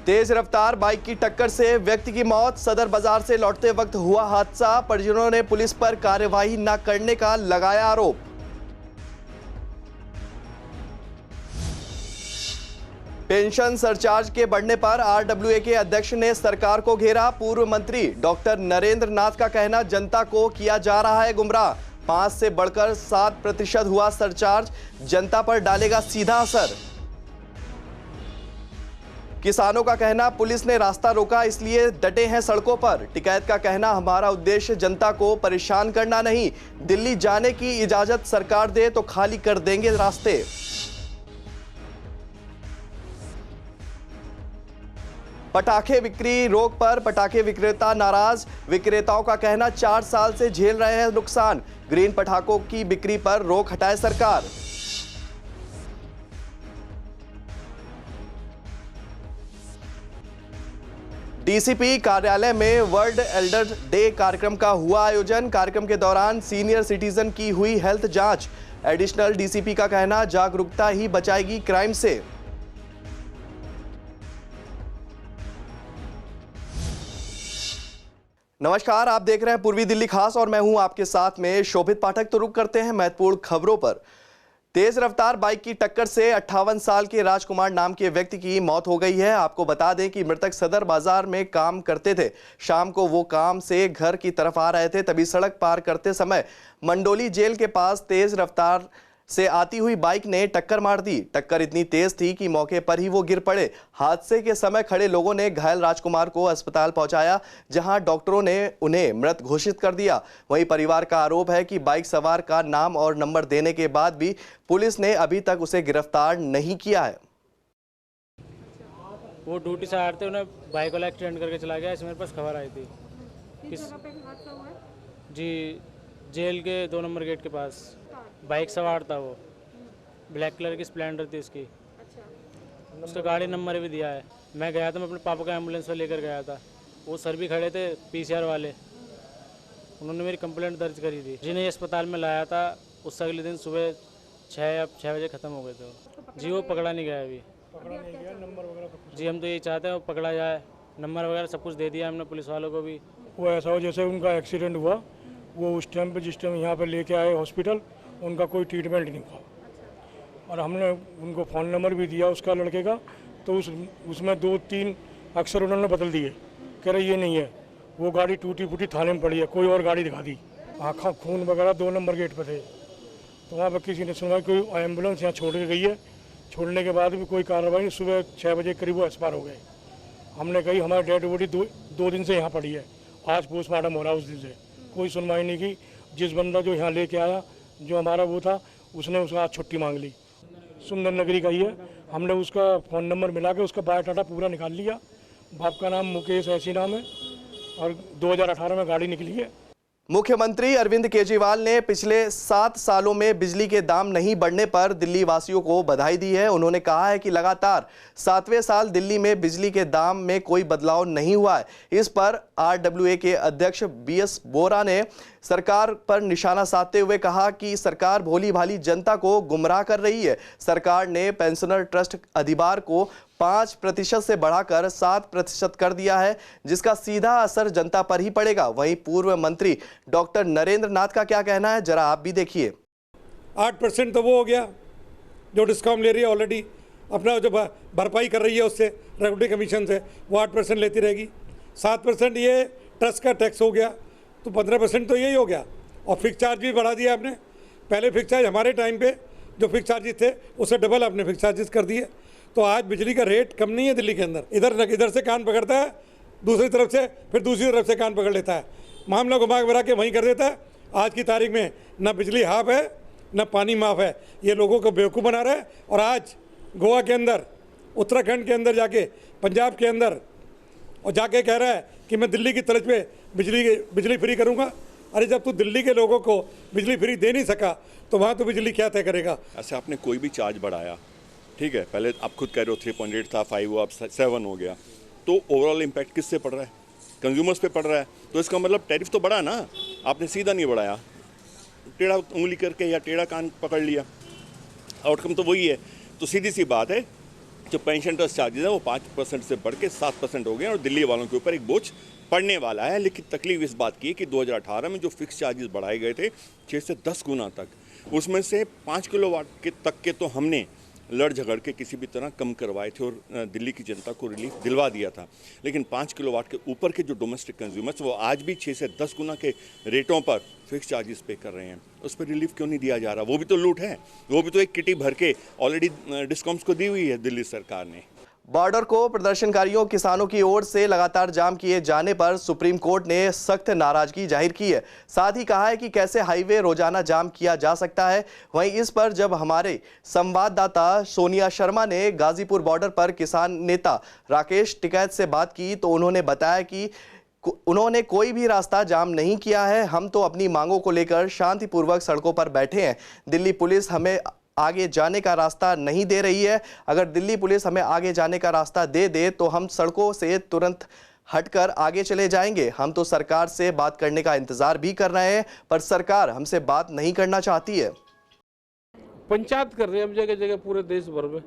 तेज रफ्तार बाइक की टक्कर से व्यक्ति की मौत। सदर बाजार से लौटते वक्त हुआ हादसा। परिजनों ने पुलिस पर कार्यवाही न करने का लगाया आरोप। पेंशन सरचार्ज के बढ़ने पर आरडब्ल्यूए के अध्यक्ष ने सरकार को घेरा। पूर्व मंत्री डॉक्टर नरेंद्र नाथ का कहना, जनता को किया जा रहा है गुमराह। 5 से बढ़कर 7% हुआ सरचार्ज, जनता पर डालेगा सीधा असर। किसानों का कहना, पुलिस ने रास्ता रोका इसलिए डटे हैं सड़कों पर। टिकैत का कहना, हमारा उद्देश्य जनता को परेशान करना नहीं, दिल्ली जाने की इजाजत सरकार दे तो खाली कर देंगे रास्ते। पटाखे बिक्री रोक पर पटाखे विक्रेता नाराज। विक्रेताओं का कहना, 4 साल से झेल रहे हैं नुकसान। ग्रीन पटाखों की बिक्री पर रोक हटाए सरकार। डीसीपी कार्यालय में वर्ल्ड एल्डर डे कार्यक्रम का हुआ आयोजन। कार्यक्रम के दौरान सीनियर सिटीजन की हुई हेल्थ जांच। एडिशनल डीसीपी का कहना, जागरूकता ही बचाएगी क्राइम से। नमस्कार, आप देख रहे हैं पूर्वी दिल्ली खास और मैं हूं आपके साथ में शोभित पाठक। तो रुक करते हैं महत्वपूर्ण खबरों पर। तेज रफ्तार बाइक की टक्कर से 58 साल के राजकुमार नाम के व्यक्ति की मौत हो गई है। आपको बता दें कि मृतक सदर बाजार में काम करते थे। शाम को वो काम से घर की तरफ आ रहे थे, तभी सड़क पार करते समय मंडोली जेल के पास तेज रफ्तार से आती हुई बाइक ने टक्कर मार दी। टक्कर इतनी तेज थी कि मौके पर ही वो गिर पड़े। हादसे के समय खड़े लोगों ने घायल राजकुमार को अस्पताल पहुंचाया, जहां डॉक्टरों ने उन्हें मृत घोषित कर दिया। वहीं परिवार का आरोप है कि बाइक सवार का नाम और नंबर देने के बाद भी पुलिस ने अभी तक उसे गिरफ्तार नहीं किया है। वो ड्यूटी से आ रहे थे, उन्हें बाइक वाला एक्सीडेंट करके चला गया। इसमें मेरे पास खबर आई थी। किस जगह पे हादसा हुआ है? जी, जेल के 2 नंबर गेट के पास। बाइक सवार था वो, ब्लैक कलर की स्प्लेंडर थी उसकी। अच्छा। उसका गाड़ी नंबर भी दिया है। मैं गया था, मैं अपने पापा का एम्बुलेंस में लेकर गया था। वो सर भी खड़े थे पीसीआर वाले, उन्होंने मेरी कंप्लेंट दर्ज करी थी। जिन्हें अस्पताल में लाया था, उससे अगले दिन सुबह 6 बजे ख़त्म हो गए थे। जी, वो पकड़ा नहीं गया अभी। जी, हम तो यही चाहते हैं वो पकड़ा जाए। नंबर वगैरह सब कुछ दे दिया हमने पुलिस वालों को भी। वो ऐसा हो जैसे उनका एक्सीडेंट हुआ, वो उस टाइम पे जिस टाइम यहाँ पे लेके आए हॉस्पिटल, उनका कोई ट्रीटमेंट नहीं था। और हमने उनको फ़ोन नंबर भी दिया उसका लड़के का, तो उसमें 2-3 अक्षर उन्होंने बदल दिए। कह रहे ये नहीं है, वो गाड़ी टूटी फूटी थाने में पड़ी है, कोई और गाड़ी दिखा दी। आँखा खून वगैरह 2 नंबर गेट पे थे। तो वहाँ पर किसी ने सुना कोई एम्बुलेंस यहाँ छोड़ के गई है। छोड़ने के बाद भी कोई कार्रवाई नहीं। सुबह 6 बजे करीब वो एक्सपायर हो गए। हमने कही हमारी डेड बॉडी 2 दिन से यहाँ पड़ी है, आज पोस्टमार्टम हो रहा है। उस दिन से कोई सुनवाई नहीं की। जिस बंदा जो यहाँ लेके आया, जो हमारा वो था, उसने उसका आज छुट्टी मांग ली। सुंदर नगरी का ही है। हमने उसका फ़ोन नंबर मिला के उसका बायोडाटा पूरा निकाल लिया। बाप का नाम मुकेश ऐसी नाम है और 2018 में गाड़ी निकली है। मुख्यमंत्री अरविंद केजरीवाल ने पिछले 7 सालों में बिजली के दाम नहीं बढ़ने पर दिल्ली वासियों को बधाई दी है। उन्होंने कहा है कि लगातार 7वें साल दिल्ली में बिजली के दाम में कोई बदलाव नहीं हुआ है। इस पर आरडब्ल्यूए के अध्यक्ष बीएस बोरा ने सरकार पर निशाना साधते हुए कहा कि सरकार भोली भाली जनता को गुमराह कर रही है। सरकार ने पेंशनर ट्रस्ट अधिभार को 5% से बढ़ाकर 7% कर दिया है, जिसका सीधा असर जनता पर ही पड़ेगा। वहीं पूर्व मंत्री डॉक्टर नरेंद्र नाथ का क्या कहना है, जरा आप भी देखिए। 8% तो वो हो गया जो डिस्काउंट ले रही है, ऑलरेडी अपना जो भरपाई कर रही है उससे रेगुलेटरी कमीशन से, वो 8% लेती रहेगी। 7% ये ट्रस्ट का टैक्स हो गया, तो 15% तो यही हो गया। और फिक्स चार्ज भी बढ़ा दिया आपने। पहले फिक्स चार्ज हमारे टाइम पे जो फिक्स चार्जेस थे उससे डबल आपने फिक्स चार्जेस कर दिए। तो आज बिजली का रेट कम नहीं है दिल्ली के अंदर। इधर से कान पकड़ता है, दूसरी तरफ से फिर दूसरी तरफ से कान पकड़ लेता है, मामला घुमा फिरा के वहीं कर देता है। आज की तारीख में न बिजली हाफ है न पानी माफ़ है। ये लोगों को बेवकूफ़ बना रहा है। और आज गोवा के अंदर, उत्तराखंड के अंदर जाके, पंजाब के अंदर और जाके कह रहा है कि मैं दिल्ली की तर्ज पे बिजली फ्री करूँगा। अरे जब तू दिल्ली के लोगों को बिजली फ्री दे नहीं सका तो वहाँ तो बिजली क्या तय करेगा। ऐसे आपने कोई भी चार्ज बढ़ाया, ठीक है, पहले आप खुद कह रहे हो 3.8 था, 5 हुआ, अब 7 हो गया, तो ओवरऑल इम्पैक्ट किससे पड़ रहा है? कंज्यूमर्स पे पड़ रहा है। तो इसका मतलब टैरिफ तो बढ़ा ना, आपने सीधा नहीं बढ़ाया, टेढ़ा उंगली करके या टेढ़ा कान पकड़ लिया, आउटकम तो वही है। तो सीधी सी बात है जो पेंशन ट्रस्ट चार्जेस हैं वो 5% से बढ़ के 7% हो गए और दिल्ली वालों के ऊपर एक बोझ पड़ने वाला है। लेकिन तकलीफ इस बात की है कि 2018 में जो फिक्स चार्जेस बढ़ाए गए थे 6 से 10 गुना तक, उसमें से 5 किलोवाट के तक के तो हमने लड़ झगड़ के किसी भी तरह कम करवाए थे और दिल्ली की जनता को रिलीफ दिलवा दिया था। लेकिन 5 किलोवाट के ऊपर के जो डोमेस्टिक कंज्यूमर्स वो आज भी 6 से 10 गुना के रेटों पर फिक्स चार्जेस पे कर रहे हैं। उस पर रिलीफ क्यों नहीं दिया जा रहा? वो भी तो लूट है, वो भी तो एक किटी भर के ऑलरेडी डिस्कॉम्स को दी हुई है दिल्ली सरकार ने। बॉर्डर को प्रदर्शनकारियों किसानों की ओर से लगातार जाम किए जाने पर सुप्रीम कोर्ट ने सख्त नाराजगी जाहिर की है। साथ ही कहा है कि कैसे हाईवे रोजाना जाम किया जा सकता है। वहीं इस पर जब हमारे संवाददाता सोनिया शर्मा ने गाजीपुर बॉर्डर पर किसान नेता राकेश टिकैत से बात की तो उन्होंने बताया कि उन्होंने कोई भी रास्ता जाम नहीं किया है। हम तो अपनी मांगों को लेकर शांतिपूर्वक सड़कों पर बैठे हैं। दिल्ली पुलिस हमें आगे जाने का रास्ता नहीं दे रही है। अगर दिल्ली पुलिस हमें आगे जाने का रास्ता दे दे तो हम सड़कों से तुरंत हटकर आगे चले जाएंगे। हम तो सरकार से बात करने का इंतजार भी कर रहे हैं, पर सरकार हमसे बात नहीं करना चाहती है। पंचायत कर रहे हैं हम जगह जगह पूरे देश भर में,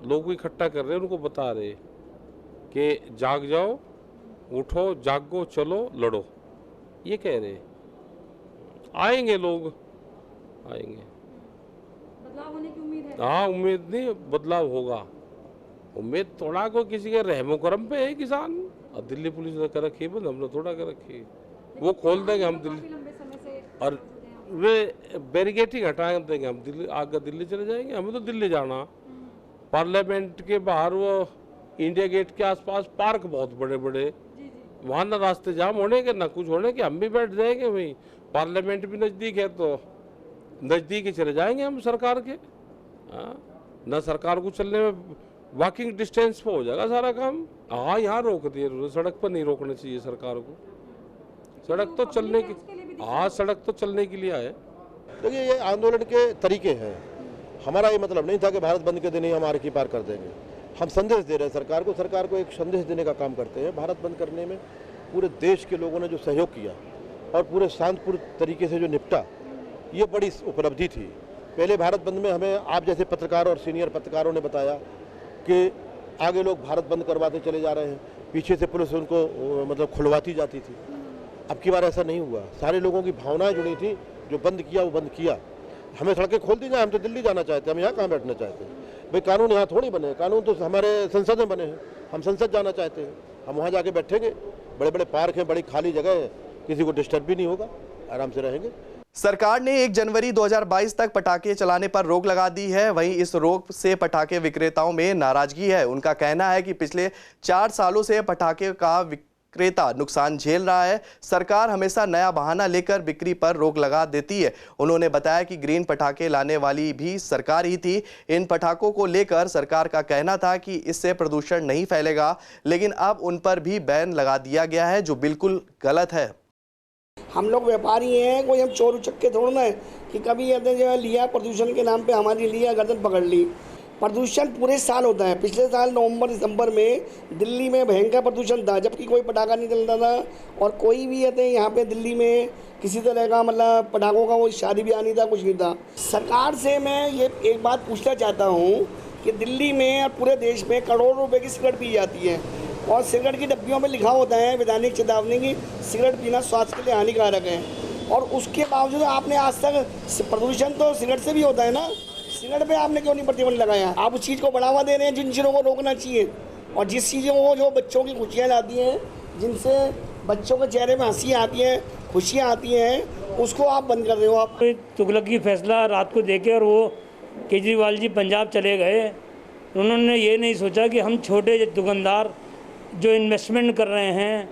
लोगों को इकट्ठा कर रहे हैं, उनको बता रहे कि जाग जाओ, उठो, जागो, चलो, लड़ो। ये कह रहे हैं। आएंगे लोग, आएंगे। बदलाव होने की उम्मीद है? हाँ, उम्मीद नहीं, बदलाव होगा। उम्मीद थोड़ा को किसी के रहमो करम पे है किसान। और दिल्ली पुलिस ने कर रखी है बंद, हमने थोड़ा कर रखी है। वो खोल देंगे हम दिल्ली, लंबे समय से और वे बैरिकेटिंग हटा देंगे हम दिल्ली, आगे दिल्ली चले जाएंगे। हमें तो दिल्ली जाना। पार्लियामेंट के बाहर वो इंडिया गेट के आसपास पार्क बहुत बड़े बड़े, वहाँ ना रास्ते जाम होने के ना कुछ होने के, हम भी बैठ जाएंगे वहीं। पार्लियामेंट भी नज़दीक है तो नज़दीक ही चले जाएंगे हम सरकार के। ना सरकार को चलने में वॉकिंग डिस्टेंस पे हो जाएगा सारा काम। हाँ, यहाँ रोक दिए, सड़क पर नहीं रोकना चाहिए सरकार को। सड़क तो चलने की, हाँ सड़क तो चलने के लिए आए। देखिए, ये आंदोलन के तरीके हैं। हमारा ये मतलब नहीं था कि भारत बंद के दिन ही हम आर की पार कर देंगे। हम संदेश दे रहे हैं सरकार को एक संदेश देने का काम करते हैं। भारत बंद करने में पूरे देश के लोगों ने जो सहयोग किया और पूरे शांतिपूर्ण तरीके से जो निपटा, ये बड़ी उपलब्धि थी। पहले भारत बंद में हमें आप जैसे पत्रकार और सीनियर पत्रकारों ने बताया कि आगे लोग भारत बंद करवाते चले जा रहे हैं, पीछे से पुलिस उनको मतलब खुलवाती जाती थी। अब की बार ऐसा नहीं हुआ। सारे लोगों की भावनाएं जुड़ी थी। जो बंद किया वो बंद किया। हमें सड़कें खोल दी जाए, हम तो दिल्ली जाना चाहते हैं, हम यहाँ कहाँ बैठना चाहते हैं? भाई कानून यहाँ थोड़ी बने, कानून तो हमारे संसद में बने हैं। हम संसद जाना चाहते हैं, हम वहाँ जाके बैठेंगे। बड़े बड़े पार्क हैं, बड़ी खाली जगह है, किसी को डिस्टर्ब भी नहीं होगा, आराम से रहेंगे। सरकार ने 1 जनवरी 2022 तक पटाखे चलाने पर रोक लगा दी है। वहीं इस रोक से पटाखे विक्रेताओं में नाराजगी है। उनका कहना है कि पिछले 4 सालों से पटाखे का विक्रेता नुकसान झेल रहा है। सरकार हमेशा नया बहाना लेकर बिक्री पर रोक लगा देती है। उन्होंने बताया कि ग्रीन पटाखे लाने वाली भी सरकार ही थी। इन पटाखों को लेकर सरकार का कहना था कि इससे प्रदूषण नहीं फैलेगा, लेकिन अब उन पर भी बैन लगा दिया गया है, जो बिल्कुल गलत है। हम लोग व्यापारी हैं, कोई हम चोर उचक्के थोड़ा ना है कि कभी जो लिया प्रदूषण के नाम पे हमारी लिया गर्दन पकड़ ली। प्रदूषण पूरे साल होता है। पिछले साल नवंबर दिसंबर में दिल्ली में भयंकर प्रदूषण था, जबकि कोई पटाखा नहीं चलता था और कोई भी यहाँ पे दिल्ली में किसी तरह का मतलब पटाखों का वो शादी ब्याह नहीं था, कुछ नहीं था। सरकार से मैं ये एक बात पूछना चाहता हूँ कि दिल्ली में और पूरे देश में करोड़ों रुपये की सिगरेट पी जाती है और सिगरेट की डब्बियों में लिखा होता है वैधानिक चेतावनी की सिगरेट पीना स्वास्थ्य के लिए हानिकारक है, और उसके बावजूद आपने आज तक, प्रदूषण तो सिगरेट से भी होता है ना, सिगरेट पे आपने क्यों नहीं प्रतिबंध लगाया? आप उस चीज़ को बढ़ावा दे रहे हैं जिन चीज़ों को रोकना चाहिए। और जिस चीज़ों को जो बच्चों की खुशियाँ लाती हैं, जिनसे बच्चों के चेहरे में हंसी आती है, खुशियाँ आती हैं, उसको आप बंद कर रहे हो। आप तुगलकी फैसला रात को देके और वो केजरीवाल जी पंजाब चले गए। उन्होंने ये नहीं सोचा कि हम छोटे दुकानदार जो इन्वेस्टमेंट कर रहे हैं,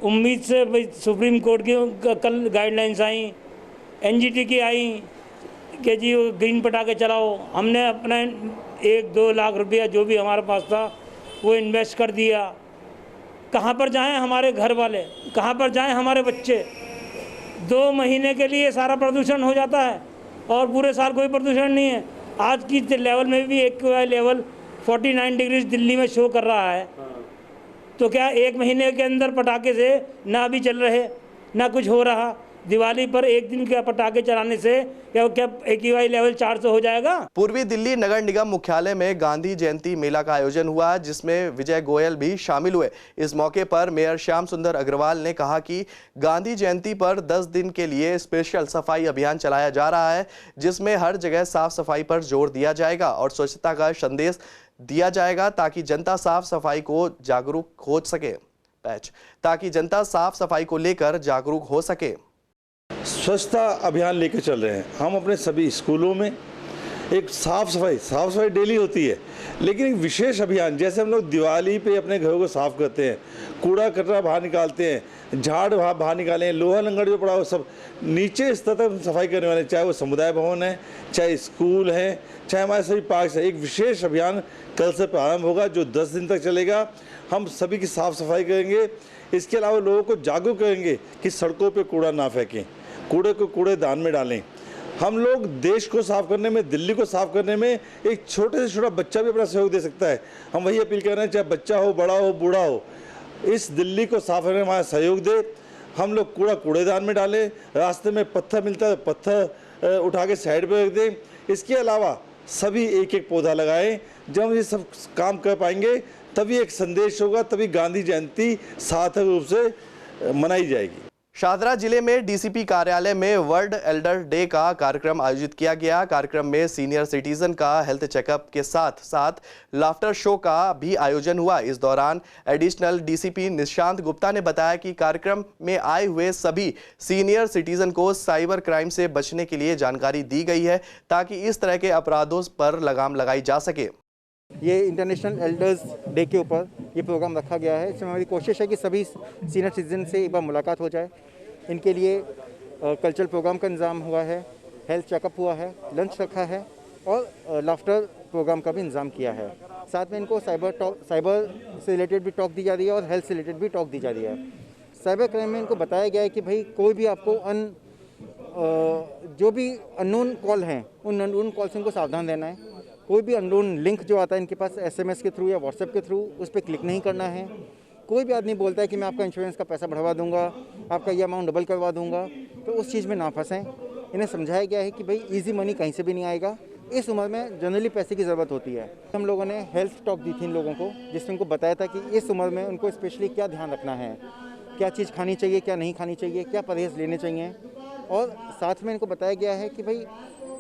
उम्मीद से भाई सुप्रीम कोर्ट की कल गाइडलाइंस आई, एनजीटी की आई कि जी ग्रीन पटाखे चलाओ। हमने अपना 1-2 लाख रुपया जो भी हमारे पास था वो इन्वेस्ट कर दिया। कहाँ पर जाएं हमारे घर वाले, कहाँ पर जाएं हमारे बच्चे? 2 महीने के लिए सारा प्रदूषण हो जाता है और पूरे साल कोई प्रदूषण नहीं है। आज की लेवल में भी एक लेवल 49 डिग्री दिल्ली में शो कर रहा है। तो क्या 1 महीने के अंदर पटाखे से ना भी चल रहे, ना कुछ हो रहा, दिवाली पर एक दिन के पटाखे चलाने से क्या AQI लेवल 400 हो जाएगा? पूर्वी दिल्ली नगर निगम मुख्यालय में गांधी जयंती मेला का आयोजन हुआ, जिसमें विजय गोयल भी शामिल हुए। इस मौके पर मेयर श्याम सुंदर अग्रवाल ने कहा कि गांधी जयंती पर 10 दिन के लिए स्पेशल सफाई अभियान चलाया जा रहा है, जिसमें हर जगह साफ सफाई पर जोर दिया जाएगा और स्वच्छता का संदेश दिया जाएगा ताकि जनता साफ सफाई को जागरूक हो सके को लेकर जागरूक हो सके। स्वच्छता अभियान लेकर चल रहे हैं हम अपने सभी स्कूलों में। एक साफ सफाई डेली होती है, लेकिन एक विशेष अभियान, जैसे हम लोग दिवाली पे अपने घरों को साफ करते हैं, कूड़ा कचरा बाहर निकालते हैं, झाड़ बाहर निकालें, लोहा लंगड़ जो पड़ा हो सब नीचे स्तर तक सफाई करने वाले, चाहे वो समुदाय भवन है, चाहे स्कूल है, चाहे हमारे सभी पार्क है। एक विशेष अभियान कल से प्रारंभ होगा जो 10 दिन तक चलेगा। हम सभी की साफ सफाई करेंगे। इसके अलावा लोगों को जागरूक करेंगे कि सड़कों पे कूड़ा ना फेंकें, कूड़े को कूड़ेदान में डालें। हम लोग देश को साफ करने में, दिल्ली को साफ करने में एक छोटे से छोटा बच्चा भी अपना सहयोग दे सकता है। हम वही अपील कर रहे हैं, चाहे बच्चा हो, बड़ा हो, बूढ़ा हो, इस दिल्ली को साफ करने में हमारा सहयोग दे। हम लोग कूड़ा कूड़ेदान में डालें, रास्ते में पत्थर मिलता है पत्थर उठा के साइड पर रख दें। इसके अलावा सभी एक एक पौधा लगाएं। जब हम ये सब काम कर पाएंगे तभी एक संदेश होगा, तभी गांधी जयंती सार्थक रूप से मनाई जाएगी। शाहदरा जिले में डीसीपी कार्यालय में वर्ल्ड एल्डर डे का कार्यक्रम आयोजित किया गया। कार्यक्रम में सीनियर सिटीजन का हेल्थ चेकअप के साथ साथ लाफ्टर शो का भी आयोजन हुआ। इस दौरान एडिशनल डीसीपी निशांत गुप्ता ने बताया कि कार्यक्रम में आए हुए सभी सीनियर सिटीजन को साइबर क्राइम से बचने के लिए जानकारी दी गई है ताकि इस तरह के अपराधों पर लगाम लगाई जा सके। ये इंटरनेशनल एल्डर्स डे के ऊपर ये प्रोग्राम रखा गया है। इसमें हमारी कोशिश है कि सभी सीनियर सिटीजन से एक बार मुलाकात हो जाए। इनके लिए कल्चरल प्रोग्राम का इंतज़ाम हुआ है, हेल्थ चेकअप हुआ है, लंच रखा है और लाफ्टर प्रोग्राम का भी इंतज़ाम किया है। साथ में इनको साइबर से रिलेटेड भी टॉक दी जा रही है और हेल्थ से रिलेटेड भी टॉक दी जा रही है। साइबर क्राइम में इनको बताया गया है कि भाई कोई भी आपको जो भी अननोन कॉल हैं उन अननोन कॉल से इनको सावधान रहना है। कोई भी अननोन लिंक जो आता है इनके पास SMS के थ्रू या व्हाट्सएप के थ्रू उस पर क्लिक नहीं करना है। कोई भी आदमी बोलता है कि मैं आपका इंश्योरेंस का पैसा बढ़वा दूंगा, आपका ये अमाउंट डबल करवा दूंगा, तो उस चीज़ में ना फंसें। इन्हें समझाया गया है कि भाई इजी मनी कहीं से भी नहीं आएगा। इस उम्र में जनरली पैसे की ज़रूरत होती है। हम लोगों ने हेल्थ टॉक दी थी इन लोगों को, जिसमें उनको बताया था कि इस उम्र में उनको स्पेशली क्या ध्यान रखना है, क्या चीज़ खानी चाहिए, क्या नहीं खानी चाहिए, क्या परहेज़ लेने चाहिए। और साथ में इनको बताया गया है कि भाई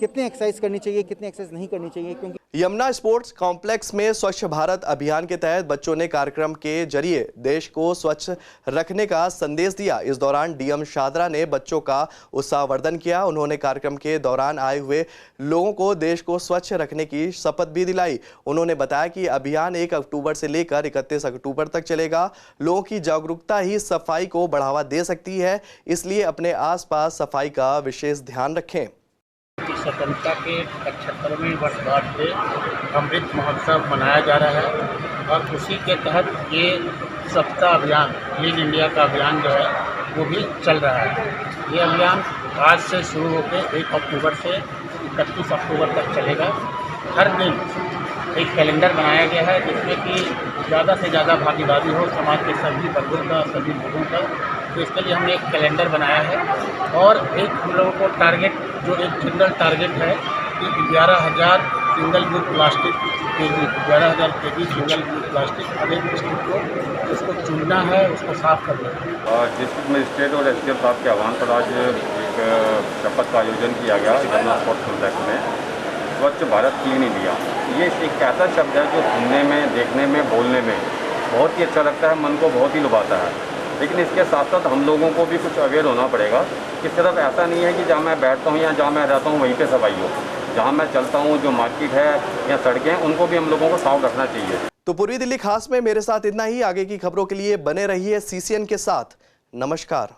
कितनी एक्सरसाइज करनी चाहिए, कितनी एक्सरसाइज नहीं करनी चाहिए। क्योंकि यमुना स्पोर्ट्स कॉम्प्लेक्स में स्वच्छ भारत अभियान के तहत बच्चों ने कार्यक्रम के जरिए देश को स्वच्छ रखने का संदेश दिया। इस दौरान डीएम शाहदरा ने बच्चों का उत्साहवर्धन किया। उन्होंने कार्यक्रम के दौरान आए हुए लोगों को देश को स्वच्छ रखने की शपथ भी दिलाई। उन्होंने बताया कि अभियान 1 अक्टूबर से लेकर 31 अक्टूबर तक चलेगा। लोगों की जागरूकता ही सफाई को बढ़ावा दे सकती है, इसलिए अपने आसपास सफाई का विशेष ध्यान रखें। स्वतंत्रता के 75वें वर्षगांठ पे अमृत महोत्सव मनाया जा रहा है और उसी के तहत ये स्वच्छता अभियान, क्लीन इंडिया का अभियान जो है वो भी चल रहा है। ये अभियान आज से शुरू होकर 1 अक्टूबर से 31 अक्टूबर तक चलेगा। हर दिन एक कैलेंडर बनाया गया है जिसमें कि ज़्यादा से ज़्यादा भागीदारी हो समाज के सभी वर्गों का, सभी लोगों का। तो इसके लिए हमने एक कैलेंडर बनाया है और एक हम लोगों को टारगेट, जो एक जनरल टारगेट है कि 11,000 single use plastic kg, 11,000 kg single use plastic हर एक डिस्ट्रिक्ट को उसको चुनना है, उसको साफ करना है। डिस्ट्रिक्ट मजिस्ट्रेट और SDM साहब के आह्वान पर आज एक शपथ का आयोजन किया गया यमुना स्पोर्ट्स कॉम्प्लेक्स में। स्वच्छ भारत क्लीन इंडिया, ये एक ऐसा शब्द है जो सुनने में, देखने में, बोलने में बहुत ही अच्छा लगता है, मन को बहुत ही लुभाता है। लेकिन इसके साथ साथ हम लोगों को भी कुछ अवेयर होना पड़ेगा कि सिर्फ ऐसा नहीं है कि जहाँ मैं बैठता हूँ या जहाँ मैं रहता हूँ वहीं पे सफाई हो। जहाँ मैं चलता हूँ, जो मार्केट है या सड़कें, उनको भी हम लोगों को साफ रखना चाहिए। तो पूर्वी दिल्ली खास में मेरे साथ इतना ही। आगे की खबरों के लिए बने रहिए CCN के साथ। नमस्कार।